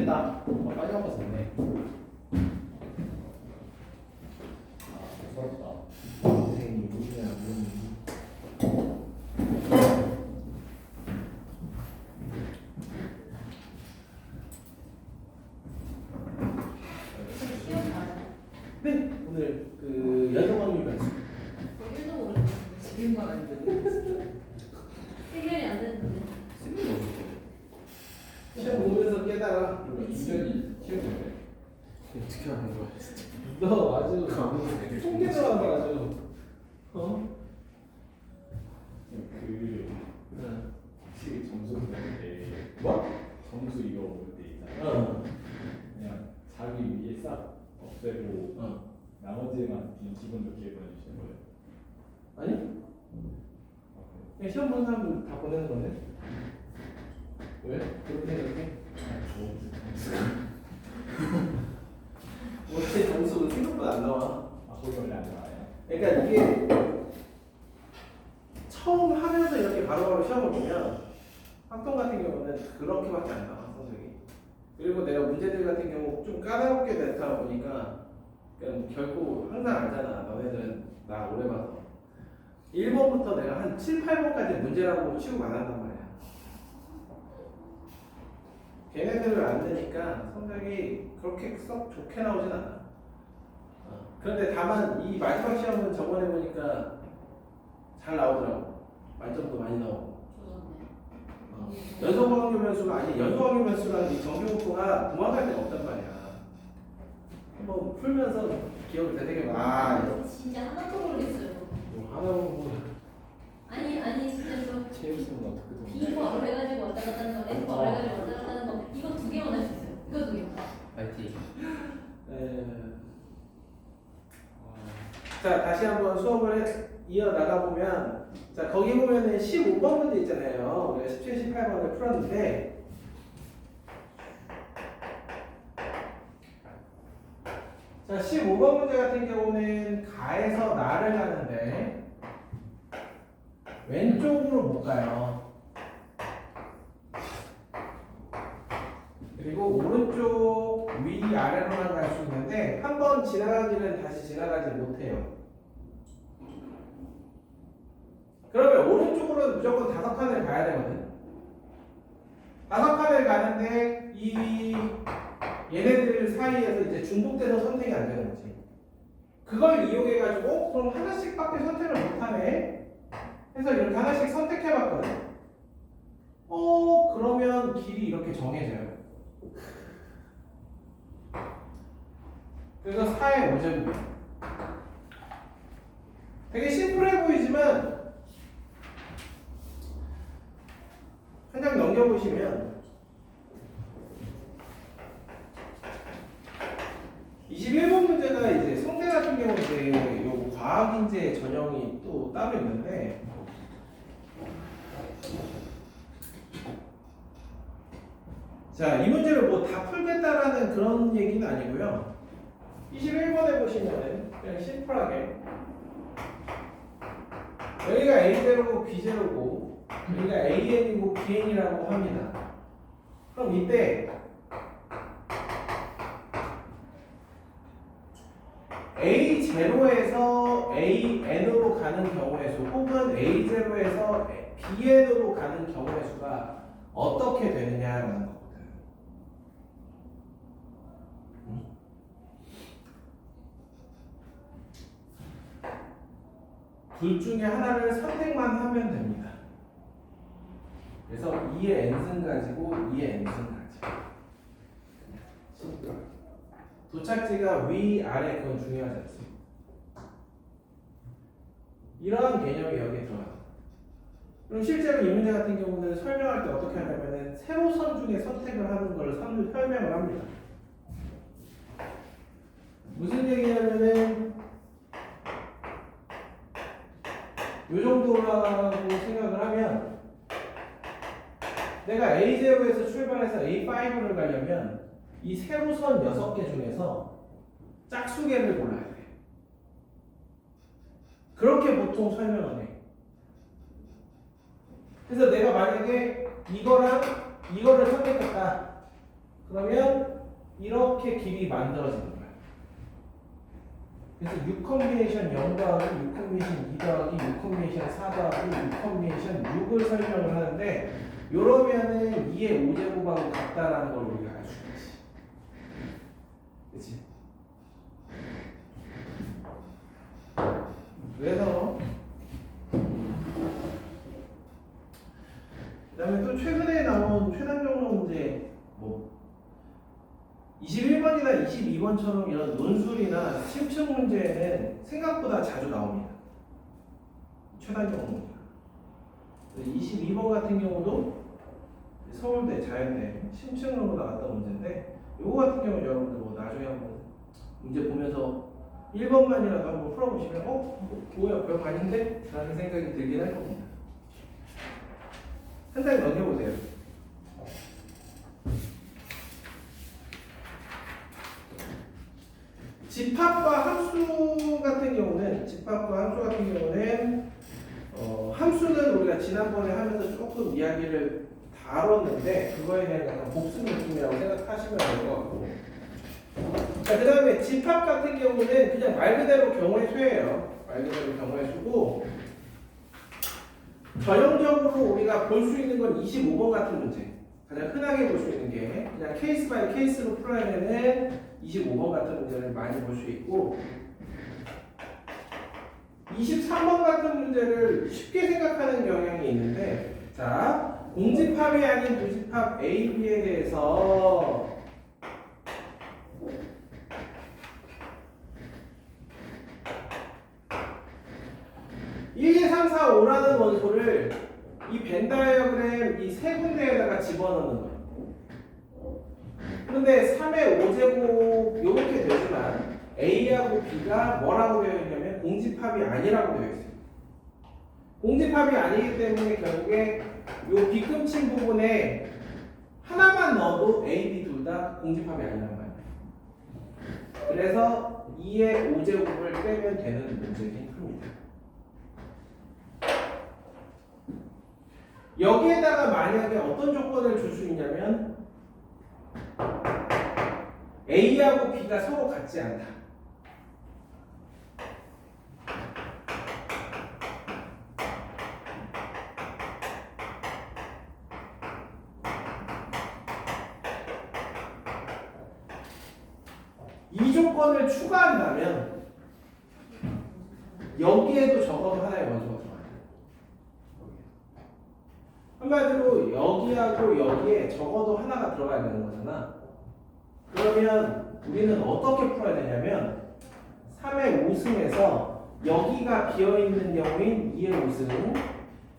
됐다. 빨리 한번 썼네. 무섭다. 선생님 뭐냐 시험 맞아. 네, 오늘 그 연속 확률 변수. 일도 모르겠어. 지금만 아닌데. 해결이 안 되는데. 시험 보면서 깨달아. 인연이 키우는데 어떻게 하는 거야 진짜 너 아주 통계 들어간다 아주. 그 응. 혹시 점수 보는데 뭐? 점수 이거 볼때 있잖아. 그냥 자기 위에 싹 없애고 나머지만 기분 좋게 보내주시는 거예요. 아니? 그냥 시험 보는 사람들 다 보내는 건데. 왜? 그렇게 생각해? 어째 점수 생각보다 안 나와. 아 거기 원래 안 나와요? 그러니까 이게 처음 하면서 이렇게 바로바로 시험을 보면 학동 같은 경우는 그렇게밖에 안 나와 성적이. 그리고 내가 문제들 같은 경우 좀 까다롭게 냈다 보니까 그냥 결국 항상 알잖아. 너네들은 나 오래 봐서 1번부터 내가 한 7, 8번까지 문제라고 취급 안 한단 말이야. 걔네들을 안 되니까 성적이 그렇게 썩 좋게 나오진 않아. 그런데 다만 이 마지막 시험은 저번에 보니까 잘 나오더라고. 만점도 많이 나오고. 조졌네. 연속 확률 변수가 아니 연속 확률 변수랑 이 정규분포가 도망갈 데가 없단 말이야. 한번 풀면서 기억을 되새겨 봐. 진짜 하나도 모르겠어요. 하나 보고 아니 진짜 저 체육생은 어떻게 B 바로 해가지고 왔다 갔다 하는 거, F 바로 해가지고 왔다 갔다 하는 거, 이거 두 개만 할 수 있어요. 이거 두 개만. 파이팅 자 다시 한번 수업을 이어 나가 보면 자 거기 보면은 15번 문제 있잖아요. 우리가 17, 18번을 풀었는데 자 15번 문제 같은 경우는 가에서 나를 가는데 왼쪽으로 못 가요. 그리고 오른쪽 위 아래로만 갈 수 있는데 한 번 지나가기는 다시 지나가지 못해요. 그러면 오른쪽으로는 무조건 5칸을 가야 되거든. 5칸을 가는데 이 얘네들 사이에서 이제 중복돼서 선택이 안 되는 거지. 그걸 이용해 가지고 그럼 하나씩밖에 선택을 못하네. 해서 이렇게 하나씩 선택해봤거든. 그러면 길이 이렇게 정해져요. 그래서 4의 5제곱이에요. 되게 심플해 보이지만 한 장 넘겨보시면 21번 문제가 이제 성대 같은 경우 이제 요 과학인재 전형이 또 따로 있는데 자, 이 문제를 뭐 다 풀겠다라는 그런 얘기는 아니고요. 21번에 보시면은 그냥 심플하게 여기가 A0고 B0고 여기가 AN이고 BN이라고 합니다. 그럼 이때 A0에서 AN으로 가는 경우의 수 혹은 A0에서 BN으로 가는 경우의 수가 어떻게 되느냐라는 거거든. 둘 중에 하나를 선택만 하면 됩니다. 그래서 2의 n승 가지고 2의 n승 가지고 도착지가 위, 아래 그건 중요하지 않습니다. 이러한 개념이 여기에 들어가요. 그럼 실제로 이 문제 같은 경우는 설명할 때 어떻게 하냐면은 세로선 중에 선택을 하는 걸 설명을 합니다. 무슨 얘기냐면은 이 정도라고 생각을 하면 내가 A0에서 출발해서 A5를 가려면 이 세로선 6개 중에서 짝수개를 골라야 돼. 그렇게 보통 설명을 해. 그래서 내가 만약에 이거랑 이거를 선택했다. 그러면 이렇게 길이 만들어지는 거야. 그래서 6 컴비네이션 0 더하기 6 컴비네이션 2 더하기 6 컴비네이션 4 더하기 6 컴비네이션 6을 설명을 하는데 요러면은 2의 5제곱하고 같다라는 걸 우리가 알 수 있지. 그치? 그래서 그 다음에 또 최근에 나온 최단적으로 문제 뭐 21번이나 22번처럼 이런 논술이나 심층 문제는 생각보다 자주 나옵니다. 최단적 문제. 22번 같은 경우도 서울대 자연대 심층으로 나왔던 문제인데 이거 같은 경우는 여러분들 뭐 나중에 한번 문제 보면서 1번만이라도 한번 풀어보시면 뭐야 별거 아닌데? 라는 생각이 들긴 할 겁니다. 한 장 넘겨보세요. 집합과 함수 같은 경우는 함수는 우리가 지난번에 하면서 조금 이야기를 다뤘는데 그거에 대한 약간 복습 느낌이라고 생각하시면 될 것 같고, 자, 그 다음에 집합 같은 경우는 그냥 말 그대로 경우의 수예요. 말 그대로 경우의 수고, 전형적으로 우리가 볼 수 있는 건 25번 같은 문제. 가장 흔하게 볼 수 있는 게 그냥 케이스 바이 케이스로 풀어내는 25번 같은 문제를 많이 볼 수 있고, 23번 같은 문제를 쉽게 생각하는 경향이 있는데, 자, 공집합이 아닌 무집합 A, B에 대해서 (1, 2, 3, 4, 5)라는 원소를 이 벤 다이어그램 이 세 군데에다가 집어넣는 거예요. 그런데 3의 5제곱 이렇게 되지만 A하고 B가 뭐라고 되어 있냐면 공집합이 아니라고 되어 있어요. 공집합이 아니기 때문에 결국에 이 뒤꿈친 부분에 하나만 넣어도 A, B 둘 다 공집합이 아니란 말이에요. 그래서 2의 5제곱을 빼면 되는 문제긴 합니다. 여기에다가 만약에 어떤 조건을 줄 수 있냐면 A하고 B가 서로 같지 않다. 이 조건을 추가한다면 여기에도 적어도 하나의 원소가 들어가요. 한마디로 여기하고 여기에 적어도 하나가 들어가야 되는 거잖아. 그러면 우리는 어떻게 풀어야 되냐면 3의 5승에서 여기가 비어있는 경우인 2의 5승,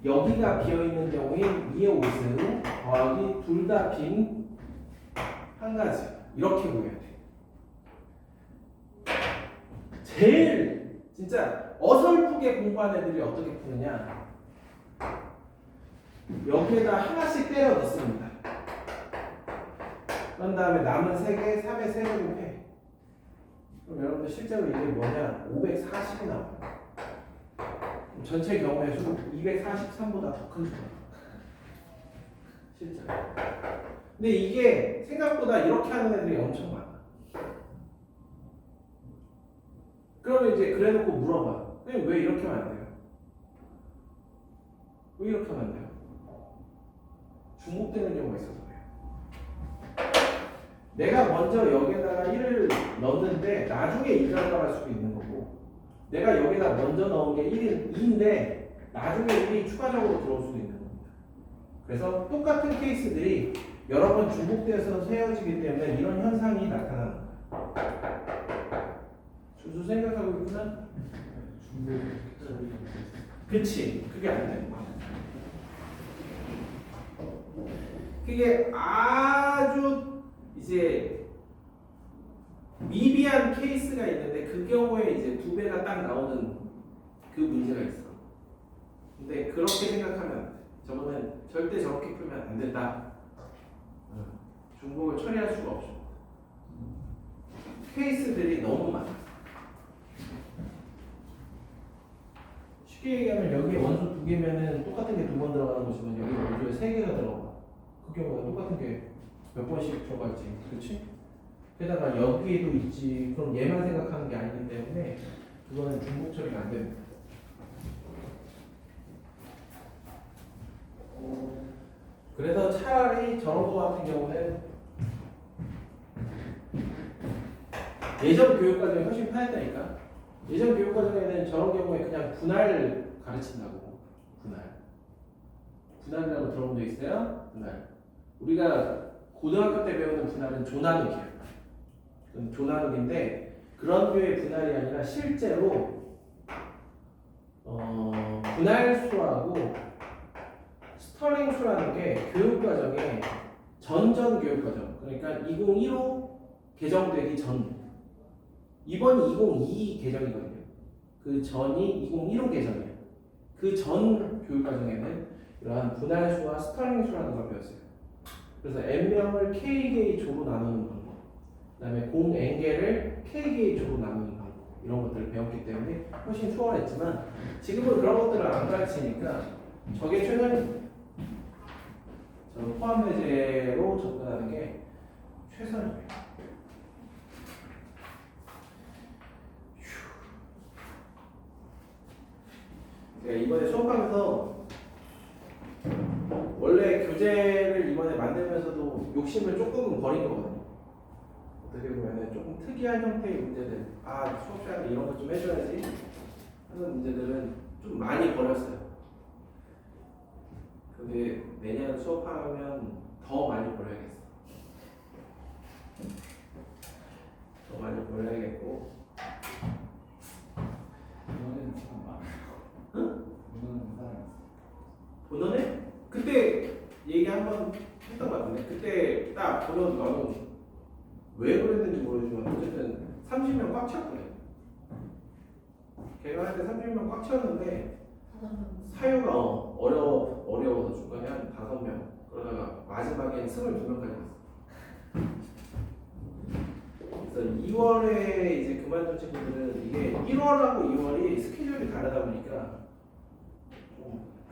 여기가 비어있는 경우인 2의 5승 더하기 둘 다 빈 한 가지, 이렇게 보여야 돼. 제일 진짜 어설프게 공부한 애들이 어떻게 푸느냐, 여기에다 하나씩 때려 넣습니다. 그런 다음에 남은 3개, 3의 세제곱 해. 그럼 여러분들 실제로 이게 뭐냐, 540이 나와요. 전체 경우의 수 243보다 더 큰 수가 나와요. 실제로. 근데 이게 생각보다 이렇게 하는 애들이 엄청 많아. 그러면 이제 그래놓고 물어봐. 선생님 왜 이렇게 하면 안 돼요? 왜 이렇게 하면 안 돼요? 중복되는 경우가 있어서 그래요. 내가 먼저 여기에다가 1을 넣었는데 나중에 2가 들어갈 수도 있는 거고, 내가 여기다 먼저 넣은 게 2인데 나중에 1이 추가적으로 들어올 수도 있는 겁니다. 그래서 똑같은 케이스들이 여러 번 중복돼서 세워지기 때문에 이런 현상이 나타나는 거예요. 준수 생각하고 있구나? 그치, 그게 안 되는 거야. 그게 아주 이제 미비한 케이스가 있는데 그 경우에 이제 2배가 딱 나오는 그 문제가 있어. 근데 그렇게 생각하면 안 돼. 저거는 절대 저렇게 풀면 안 된다. 중복을 처리할 수가 없어. 케이스들이 너무 많아. 쉽게 얘기하면 여기에 원소 2개면은 똑같은 게 2번 들어가는 것이면 여기 원소에 3개가 들어가. 그 경우에 똑같은 게 몇 번씩 들어갔지, 그렇지? 게다가 여기에도 있지. 그럼 얘만 생각하는 게 아니기 때문에 그거는 중복 처리가 안 됩니다. 그래서 차라리 저런 거 같은 경우는 예전 교육과정이 훨씬 편했다니까. 예전 교육과정에는 저런 경우에 그냥 분할 가르친다고. 분할이라고 들어본 적 있어요? 분할. 우리가 고등학교 때 배우는 분할은 조나누기야. 조나누기인데 그런 류의 분할이 아니라 실제로 분할수하고 스터링수라는 게 교육과정에 전전 교육과정, 그러니까 2015 개정되기 전, 이번이 2022 개정이거든요. 그 전이 2015 개정이에요. 그 전 교육과정에는 이러한 분할수와 스터링수라는 걸 배웠어요. 그래서 n명을 k개의 조로 나누는 방법, 그 다음에 공n개를 k개의 조로 나누는 방법, 이런 것들을 배웠기 때문에 훨씬 수월했지만 지금은 그런 것들을 안 가르치니까 저게 최선입니다. 저는 포함배제로 접근하는 게 최선이에요. 제가 이번에 수업하면서 원래 교재를 이번에 만들면서도 욕심을 조금은 버린 거거든요. 어떻게 보면 조금 특이한 형태의 문제들, 수업 시간에 이런 거 좀 해줘야지 하는 문제들은 좀 많이 버렸어요. 근데 내년 수업하면 더 많이 버려야겠어. 더 많이 버려야겠고. 이거는 지금 많아요. 응? 이거는 사람 본원에? 그때 얘기 한번 했던 것 같은데 그때 딱 본원 나는 왜 그랬는지 모르지만 어쨌든 30명 꽉 찼거든. 걔가 할 때 30명 꽉 찼는데 사유가 어려워서 중간에 한 5명 그러다가 마지막엔 22명까지 갔어. 그래서 2월에 이제 그만둔 친구들은 이게 1월하고 2월이 스케줄이 다르다 보니까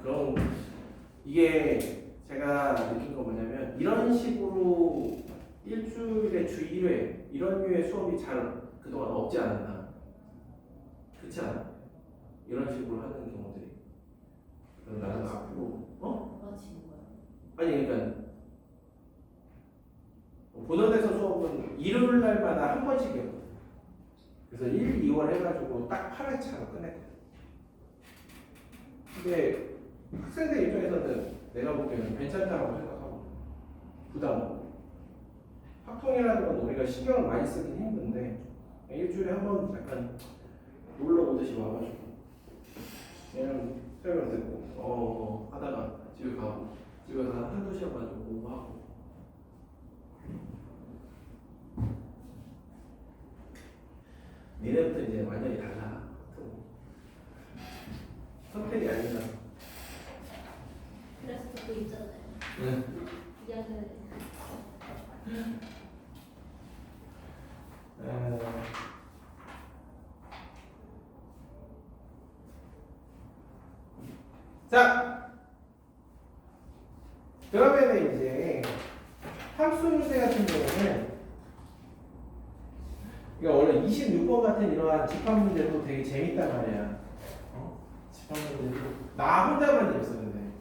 그런 이게 제가 느낀 거 뭐냐면 이런 식으로 일주일에 주 1회 이런 류의 수업이 잘 그동안 없지 않았나. 그렇지 않아? 이런 식으로 하는 경우들이. 그래서 나는 앞으로 누가 지는 거야? 아니 그러니까 본원에서 수업은 일요일 날마다 한 번씩이었거든. 그래서 1, 2월 해가지고 딱 8회차로 끝냈거든. 근데 학생들 입장에서는 내가 보기에는 괜찮다고 생각하고 부담 없고 학통이라는 건 우리가 신경을 많이 쓰긴 힘든데 일주일에 한 번 약간 놀러 오듯이 와가지고 그냥 설명 듣고 하다가 집에 가고 집에 가서 한두 시간 가지고 공부하고 니네부터 이제 완전히 달라. 선택이 아니라. 그래서 듣고 있잖아요. 네. 이야기를 자, 그러면은 이제 함수 문제 같은 경우는 이거 원래 26번 같은 이러한 집합 문제도 되게 재밌단 말이야. 집합 문제도 나 혼자만 재밌어 근데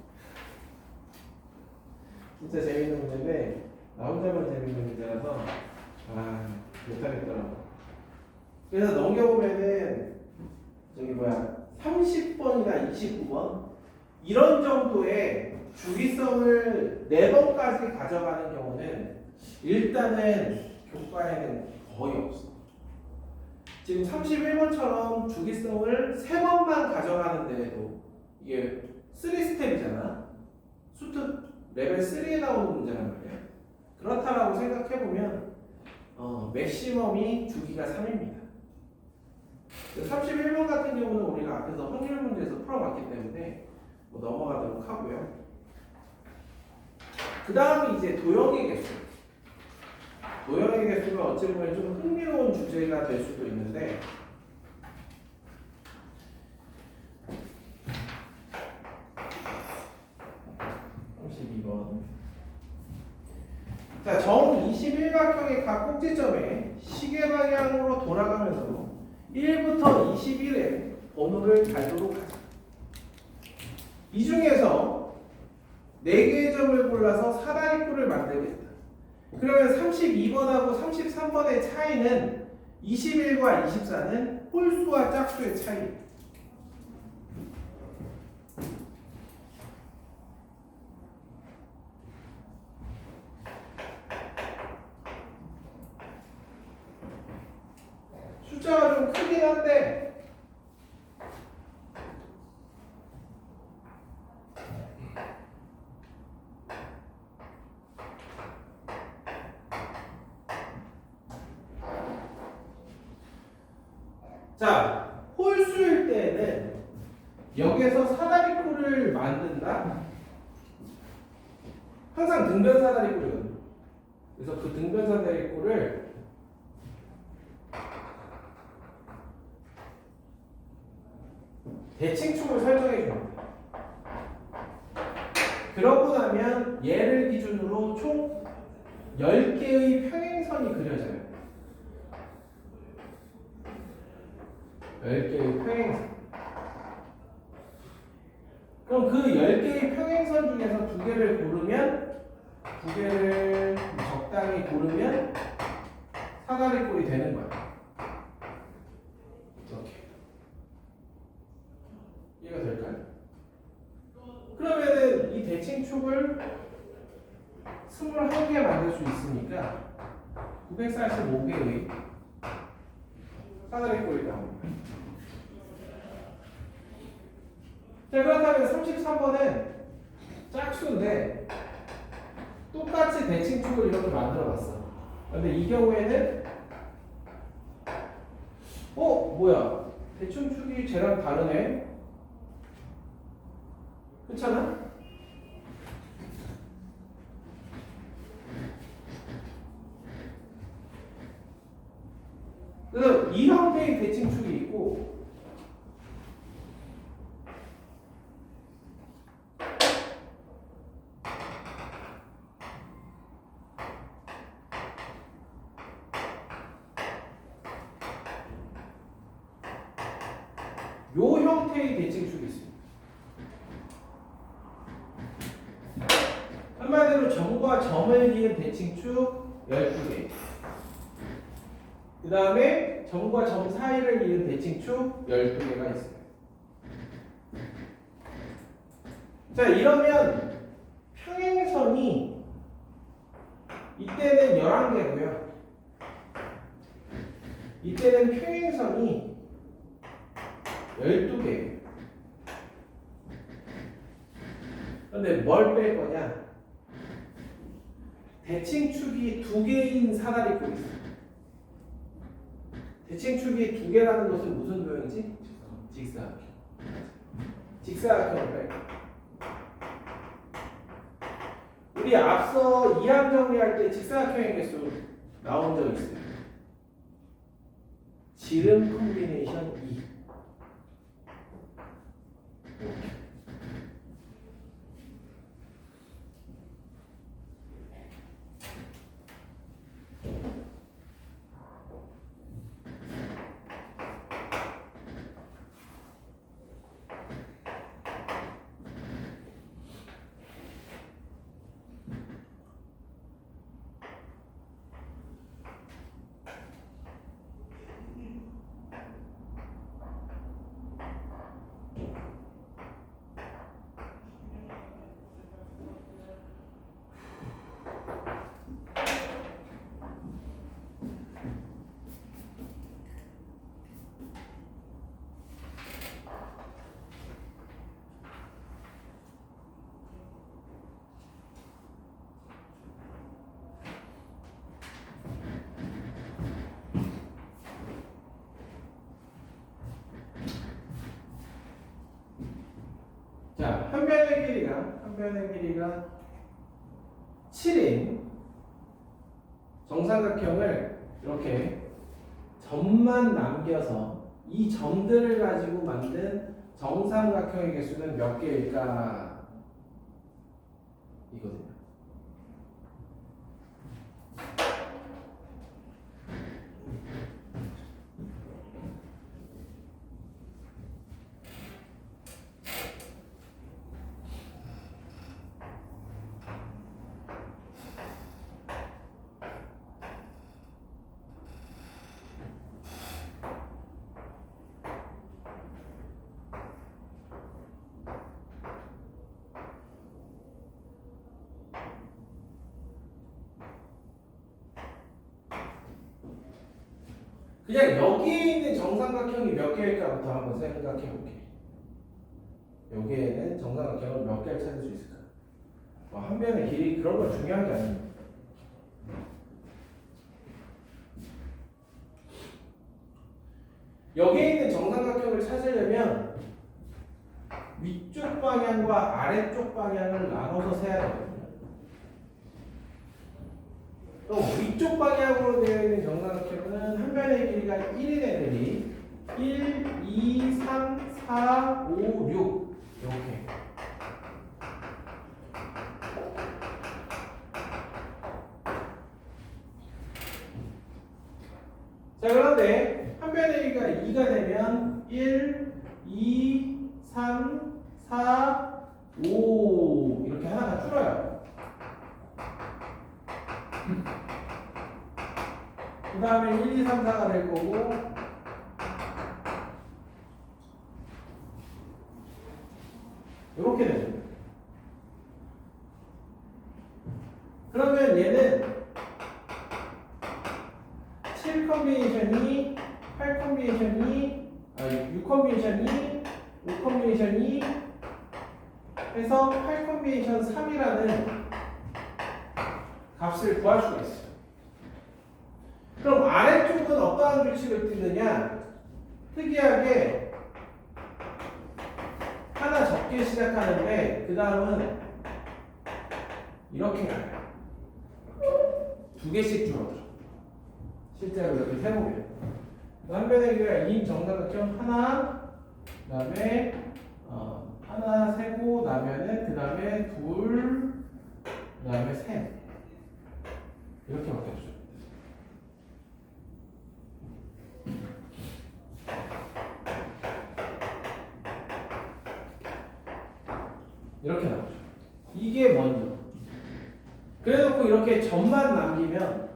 진짜 재밌는 문제인데 나 혼자만 재밌는 문제라서 못하겠더라고. 그래서 넘겨보면은 저기 30번이나 29번 이런 정도의 주기성을 4번까지 가져가는 경우는 일단은 교과에는 거의 없어. 지금 31번처럼 주기성을 3번만 가져가는데도 이게 3스텝이잖아. 수트 레벨 3에 나오는 문제란 말이야. 그렇다라고 생각해보면 맥시멈이 주기가 3입니다. 31번 같은 경우는 우리가 앞에서 확률 문제에서 풀어봤기 때문에 넘어가도록 하고요. 그 다음이 이제 도형의 개수. 도형의 개수가 어찌 보면 좀 흥미로운 주제가 될 수도 있는데 자, 정 21각형의 각 꼭지점에 시계 방향으로 돌아가면서 1부터 21의 번호를 달도록 하자. 이 중에서 4개의 점을 골라서 사다리꼴을 만들겠다. 그러면 32번하고 33번의 차이는 21과 24는 홀수와 짝수의 차이입니다. 숫자가 좀 크긴 한데 자, 홀수일 때는 여기에서 사다리꼴을 만든다. 항상 등변 사다리꼴이거든요. 그래서 그 등변 사다리꼴을 대칭축을 설정해 줍니다. 그러고 나면 얘를 기준으로 총 10개의 평행선이 그려져요. 10개의 평행선. 그럼 그 10개의 평행선 중에서 2개를 고르면, 2개를 적당히 고르면 사다리꼴이 되는 거야. 이렇게. 이해가 될까요? 그러면은 이 대칭축을 21개 만들 수 있으니까 945개의 사다리꼴이 나옵니다. 자, 그렇다면 33번은 짝수인데 똑같이 대칭축을 이렇게 만들어 봤어. 근데 이 경우에는 뭐야? 대칭축이 쟤랑 다르네? 그렇잖아? 그래서 이 형태의 대칭축이 있고 요 형태의 대칭축이 있습니다. 한마디로 점과 점을 이은 대칭축 12개. 그 다음에 점과 점 사이를 이은 대칭축 12개가 있어요. 자, 이러면 평행선이 이때는 11개고요. 이때는 평행선이 12개예요. 그런데 뭘 뺄 거냐? 대칭축이 2개인 사다리꼴이 있어요. 대칭축이 2개라는 것은 무슨 도형이지? 직사각형. 직사각형을 뺄 거예요. 우리 앞서 이항 정리할 때 직사각형의 개수 나온 적 있어요. 지름 콤비네이션 2. 자, 한 변의 길이가 7인 정삼각형을 이렇게 점만 남겨서 이 점들을 가지고 만든 정삼각형의 개수는 몇 개일까? 이거든요. 그냥 여기에 있는 정삼각형이 몇 개일까부터 한번 생각해 볼게. 여기에는 정삼각형을 몇 개를 찾을 수 있을까? 한 변의 길이 그런 건 중요한 게 아닙니다. 여기에 있는 정삼각형을 찾으려면 위쪽 방향과 아래쪽 방향을 나눠서 세야 되거든요. 또 위쪽 방향으로 되어 있는 정삼각형은 한 변의 길이가 1인 애들이 1, 2, 3, 4, 5, 6 이렇게. 자, 그런데 한 변의 길이가 2가 되면 1, 2, 3, 4, 5 이렇게 하나가 줄어요. 그 다음에 1, 2, 3, 4가 될 거고 이렇게 됩니다. 그러면 얘는 7 컨비네이션이 8 컨비네이션이 6 컨비네이션이 5 컨비네이션이 해서 8 컨비네이션 3이라는 값을 구할 수가 있어요. 그럼 아래쪽은 어떠한 규칙을 띠느냐? 특이하게 하나 적게 시작하는데 그 다음은 이렇게 가요. 두 개씩 줄어들어. 실제로 이렇게 세보면 한 변의 길이가 2인 정삼각형 하나, 그 다음에 하나 세고 나면은 그 다음에 둘, 그 다음에 셋 이렇게 바뀌었죠. 이렇게 나오죠. 이게 먼저. 그래놓고 이렇게 점만 남기면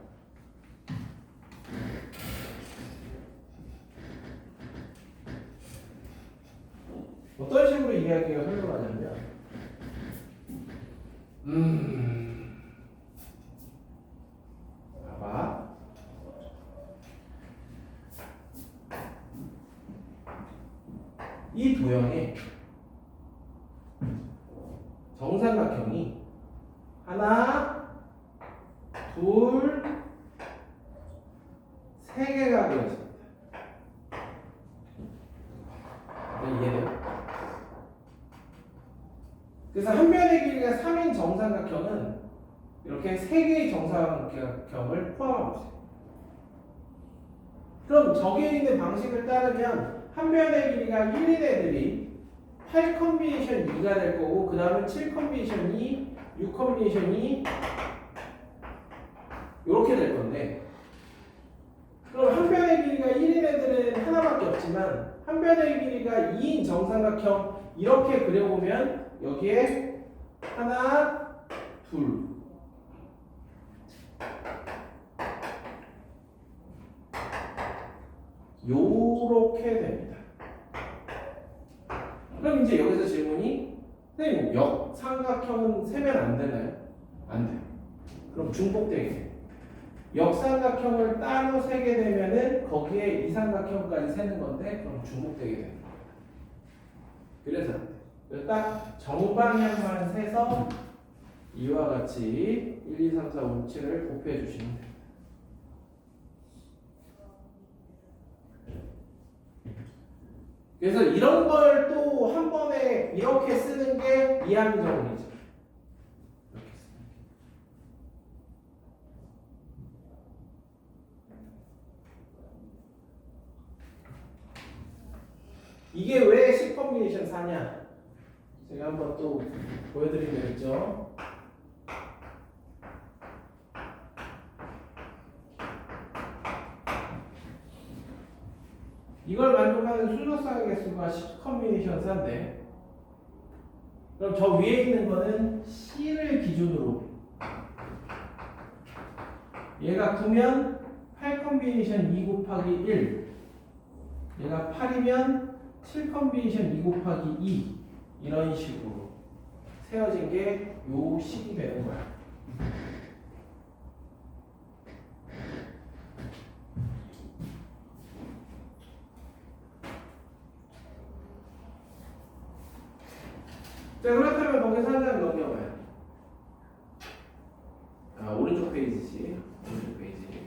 어떤 식으로 이야기가 흘러가냐면 봐봐. 이 도형에 정삼각형이 하나, 둘, 세 개가 되어 있습니다. 이해돼요? 그래서 한 변의 길이가 3인 정삼각형은 이렇게 세 개의 정삼각형을 포함하고 있어요. 그럼 저기에 있는 방식을 따르면 한 변의 길이가 1인 애들이 8 컨비네이션 2가 될 거고 그 다음에 7 컨비네이션 2, 6 컨비네이션 2 이렇게 될 건데 그럼 한 변의 길이가 1인 애들은 하나밖에 없지만 한 변의 길이가 2인 정삼각형 이렇게 그려보면 여기에 하나, 둘 요렇게 됩니다. 그럼 이제 여기서 질문이 선생님 역삼각형은 세면 안 되나요? 안 돼요. 그럼 중복되게 돼요. 역삼각형을 따로 세게 되면은 거기에 이삼각형까지 세는 건데 그럼 중복되게 되는 겁니다. 그래서 안 돼요. 딱 정방향만 세서 이와 같이 1, 2, 3, 4, 5, 7을 곱해 주시면 됩니다. 그래서 이런 걸 또 한 번에 이렇게 쓰는 게 이항정리죠. 이렇게 쓰는 게. 이게 왜 10 컨비네이션 4냐? 제가 한번 또 보여드리면 되겠죠. 이걸 만족하는 순서쌍의 개수가 10 컨비네이션 4인데 그럼 저 위에 있는 거는 C를 기준으로 얘가 9면 8 컨비네이션 2 곱하기 1 얘가 8이면 7 컨비네이션 2 곱하기 2 이런 식으로 세워진 게 요 식이 되는 거야. 자, 그렇다면 거기서 한 장을 넘겨봐요. 아, 오른쪽 페이지지. 오른쪽 페이지.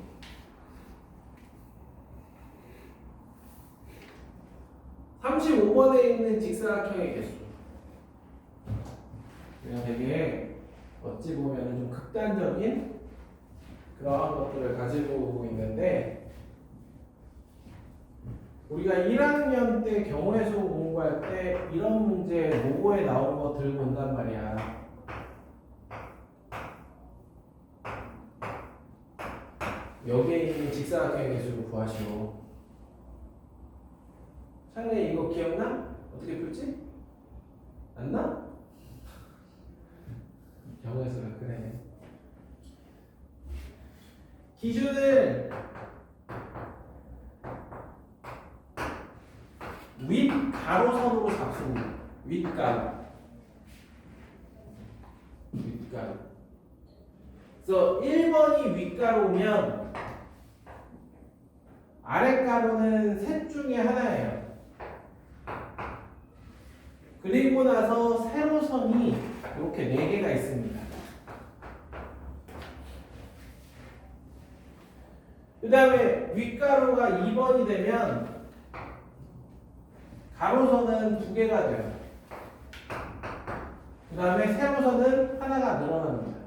(35번에) 있는 직사각형의 개수. 그냥 되게 어찌 보면 좀 극단적인 그러한 것들을 가지고 있는데, 우리가 1학년 때 경우의 수 공부할 때 이런 문제 모고에 나오는 거 들고 온단 말이야. 여기에 있는 직사각형의 개수를 구하시오. 창래 이거 기억나? 어떻게 풀지? 안 나? 경우의 수가 그래. 기준을 윗 가로선으로 잡습니다. 윗가로. 윗가로. 그래서 1번이 윗가로면 아랫가로는 셋 중에 하나예요. 그리고 나서 세로선이 이렇게 4개가 있습니다. 그 다음에 윗가로가 2번이 되면 가로선은 2개가 돼요. 그 다음에 세로선은 하나가 늘어납니다.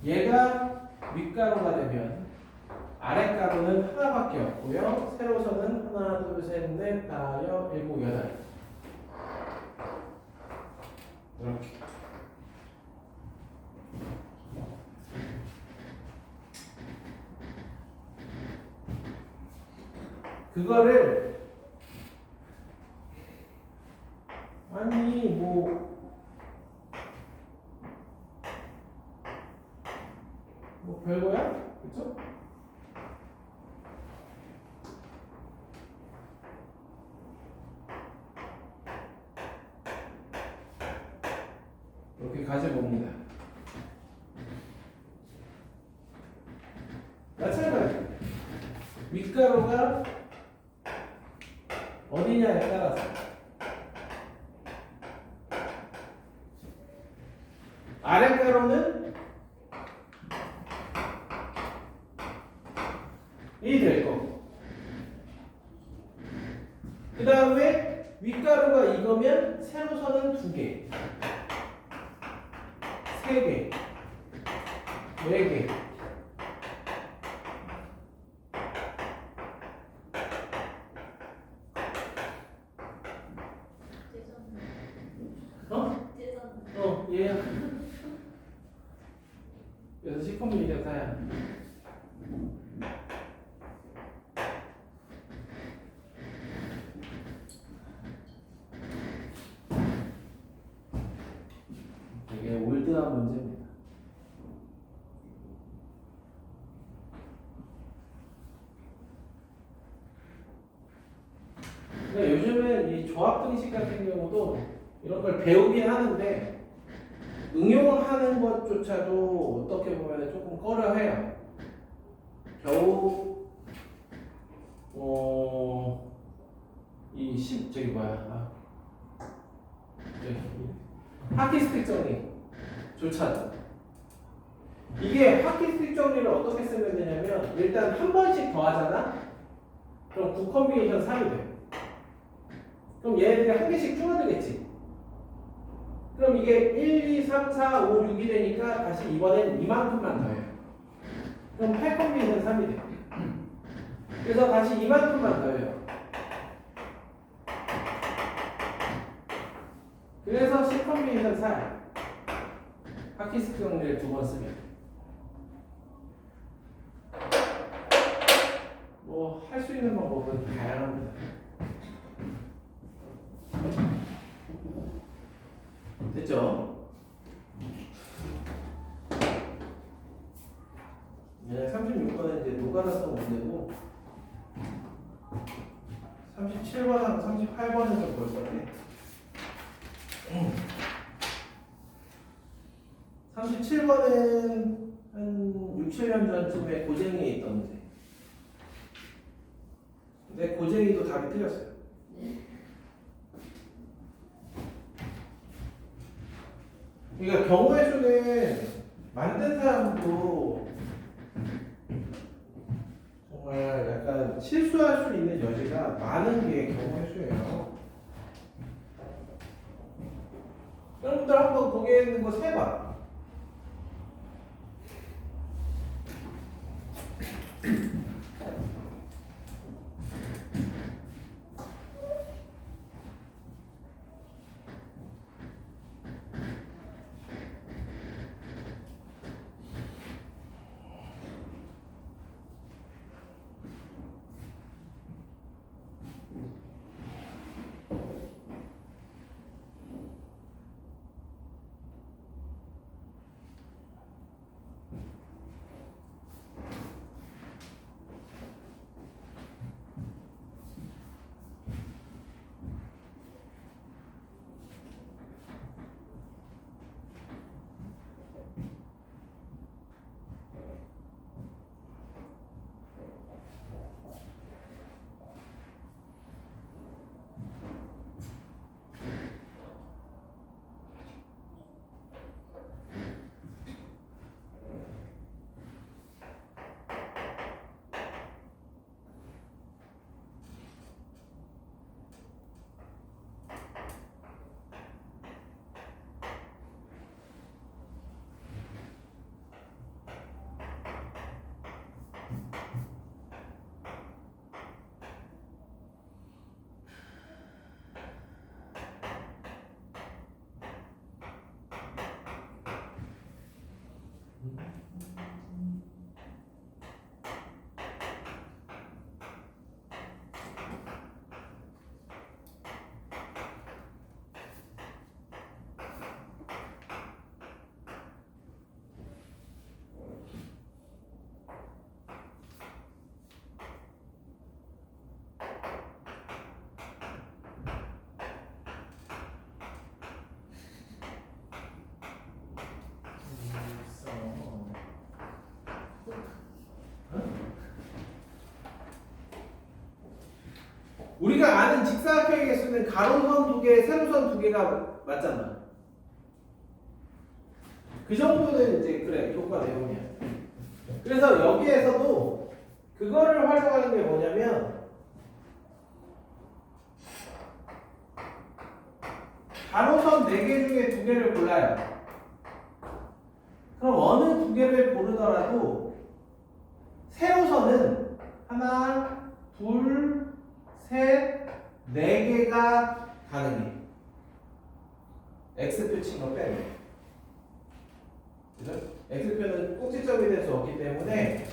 얘가 윗가로가 되면 아랫가로는 하나밖에 없고요. 세로선은 하나, 둘, 셋, 넷, 다, 여, 일곱, 여덟. 이렇게. 그거를 아니 뭐 별거야? 그쵸? 이렇게 가져봅니다. 마찬가지. 윗가로가 어디냐에 따라서 아랫가로는 1이 될 거고, 그 다음에 윗가로가 이거면 세로선은 2개, 3개, 4개. 얘야. 그래서 시커멓게 사야. 되게 올드한 문제입니다. 그러니까 요즘은 이 조합등식 같은 경우도 이런 걸 배우긴 하는데 응용하는 것조차도 어떻게 보면 조금 꺼려해요. 겨우 저기 뭐야? 하키스틱 정리조차도 이게 하키스틱 정리를 어떻게 쓰면 되냐면 일단 한 번씩 더 하잖아? 그럼 9 컨비네이션 3이 돼. 그럼 얘네들이 한 개씩 줄어들겠지. 그럼 이게 1, 2, 3, 4, 5, 6이 되니까 다시 이번엔 이만큼만 더해요. 그럼 8 컨비네이션 3이 돼. 그래서 다시 이만큼만 더해요. 그래서 10 컨비네이션 4. 하키스틱 정리를 2번 쓰면 뭐 할 수 있는 방법은 다양합니다. 됐죠? 네, 36번은 이제 노가다성 문제고 37번하고 38번은 좀 볼 건데 37번은 한 6, 7년 전쯤에 고쟁이에 있던 문제. 내 고쟁이도 답이 틀렸어요. 그러니까 경우의 수는 만든 사람도 정말 약간 실수할 수 있는 여지가 많은 게 경우의 수예요. 여러분들 한번 거기에 있는 거 세봐. 우리가 아는 직사각형의 개수는 가로선 2개, 세로선 2개가 맞잖아. 그 정도는 이제 그래 효과 내용이야. 그래서 여기에서도 그거를 활용하는 게 뭐냐면 가로선 4개 중에 2개를 골라요. 그럼 어느 2개를 고르더라도 세로선은 하나, 둘, 셋, 4개가 가능해. X표 친 거 빼고. 그죠? X표는 꼭지점이 될 수 없기 때문에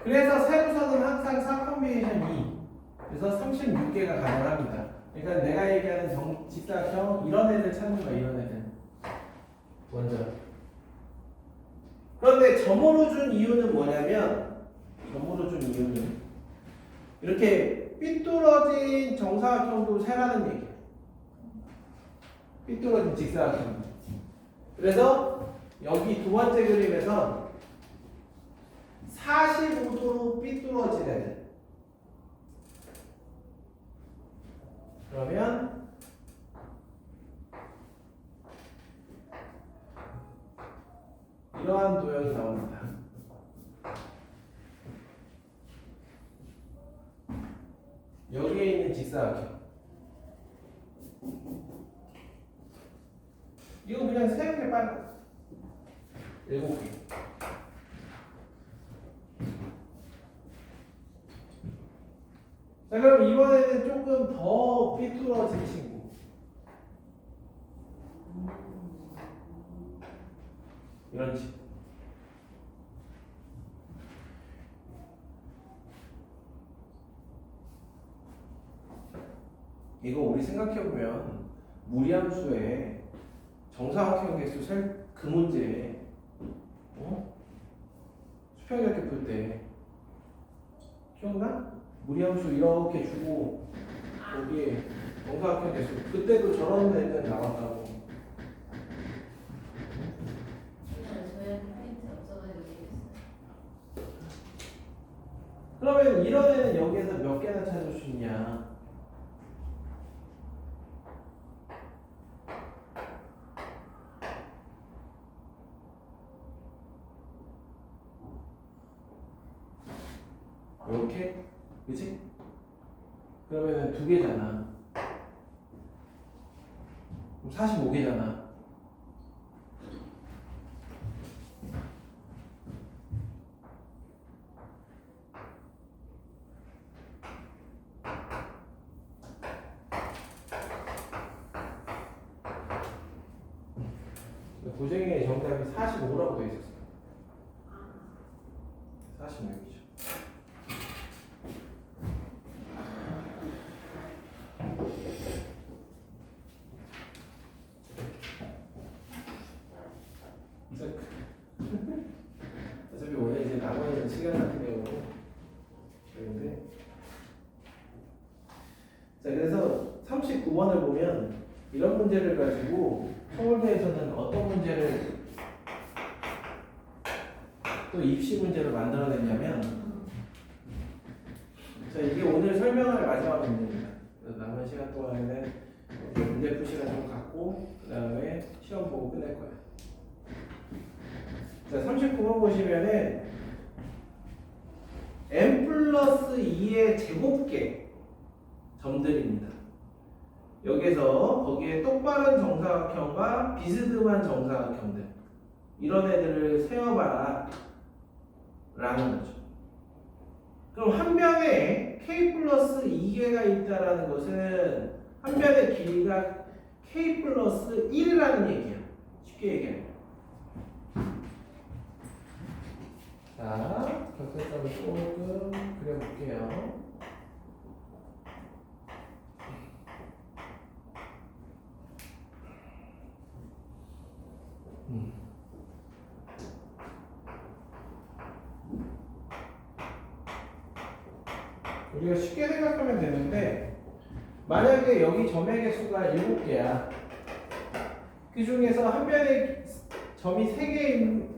그래서 세로선은 항상 3콤비네이션 2. 그래서 36개가 가능합니다. 그러니까 내가 얘기하는 직사각형 이런 애들 찾는 거야. 이런 애들. 먼저. 그런데 점으로 준 이유는 뭐냐면 점으로 준 이유는 이렇게 삐뚤어진 정사각형도 세라는 얘기예요. 삐뚤어진 직사각형. 그래서 여기 두 번째 그림에서 45도로 삐뚤어진 애들. 그러면 이러한 도형이 나옵니다. 여기에 있는 직사각형. 이거 그냥 3개 빨리 7개. 자, 그럼 이번에는 조금 더 삐뚤어진 친구. 이런 친구. 이거 우리 생각해보면 무리함수의 정사각형 개수 그 문제 수평이렇게 풀 때 기억나? 무리함수 이렇게 주고 여기에 정사각형 개수 그때도 저런 애들 나왔다고. 저희한테 프린트 없어가지고 얘기했어요. 그러면 그러면 이런 애는 여기에서 몇 개나 찾을 수 있냐? 이렇게? 그치? 그러면 두 개잖아. 45개잖아. 고정의 정답이 45라고 되어 있었어요. 46이죠. 어차피 오늘 이제 나머지 시간 같은 경우 되는데, 자 그래서 39번을 보면 이런 문제를 가지고 서울대에서는 어떤 문제를 또 입시 문제로 만들어냈냐면, 자 이게 오늘 설명할 마지막 문제입니다. 그래서 남은 시간 동안에는 이제 문제 풀 시간 좀 갖고 그 다음에 시험 보고 끝낼 거야. 자 39번 보시면은 n 플러스 2의 제곱계 점들입니다. 여기서 거기에 똑바른 정사각형과 비스듬한 정사각형들, 이런 애들을 세어봐라 라는 거죠. 그럼 한 변에 k 플러스 2개가 있다라는 것은 한 변의 길이가 k 플러스 1이라는 얘기야. 쉽게 얘기하면. 자, 격세점을 조금 그려볼게요. 우리가 쉽게 생각하면 되는데, 만약에 여기 점의 개수가 7개야. 그 중에서 한 변의 점이 3개인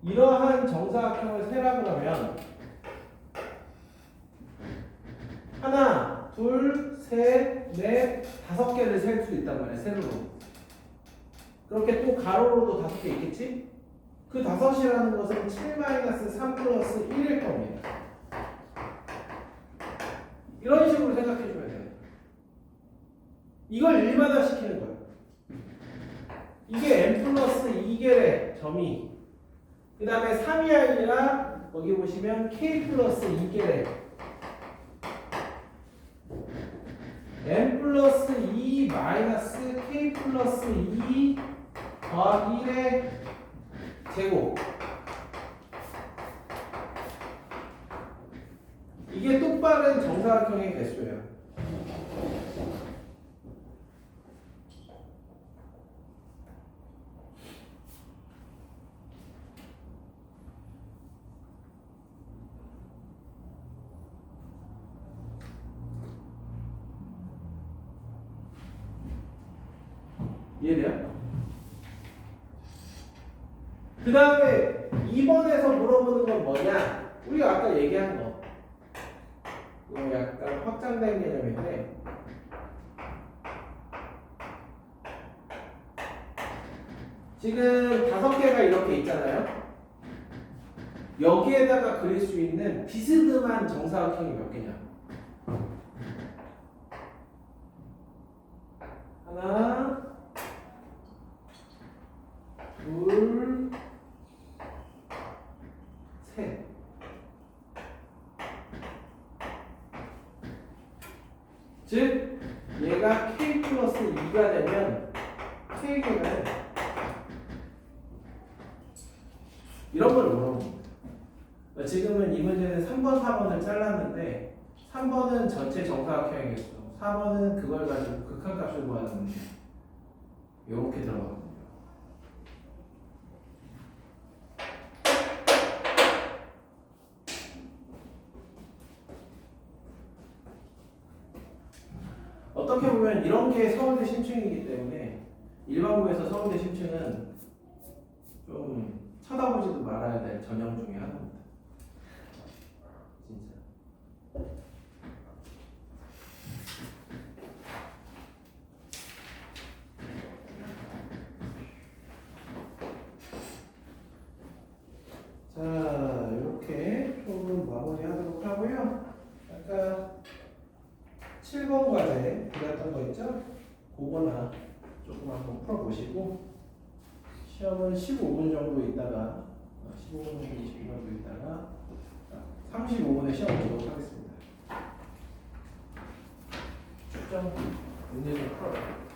이러한 정사각형을 세라 그러면 하나, 둘, 셋, 넷, 5개를 셀 수 있단 말이야, 세로로. 그렇게 또 가로로도 5개 있겠지? 그 5이라는 것은 7-3 플러스 1일 겁니다. 이런 식으로 생각해 주면 돼요. 이걸 일반화 시키는 거예요. 이게 n 플러스 2개의 점이, 그 다음에 3이 아니라 거기 보시면 k 플러스 2개의 n 플러스 2 마이너스 k 플러스 2 더하기 1의 제곱. 이게 똑바른 정사각형의 개수예요. 이해돼요? 그 다음에 2번에서 물어보는 건 뭐냐? 우리가 아까 얘기한 거. 이거 약간 확장된 개념인데, 지금 5개가 이렇게 있잖아요. 여기에다가 그릴 수 있는 비스듬한 정사각형이 몇 개냐? 하나, 둘, 셋. 즉 얘가 k 플러스 2가 되면 k개는 이런 걸 물어봅니다. 지금은 이 문제는 3번, 4번을 잘랐는데 3번은 전체 정사각형의 개수, 4번은 그걸 가지고 극한값을 구하는 문제. 이렇게 들어가거든요. 어떻게 보면 이런 게 서울대 심층이기 때문에 일반고에서 서울대 심층은 좀 쳐다보지도 말아야 될 전형 중에 하나입니다. 진짜. 자, 이렇게 조금 마무리하도록 하고요. 아까 7번 과제 드렸던 거 있죠? 그거나 조금 한번 풀어보시고 시험은 15분 정도 있다가 15분 정도 20분 정도 있다가 35분에 시험 보도록 하겠습니다. 출정 문제 좀 풀어요.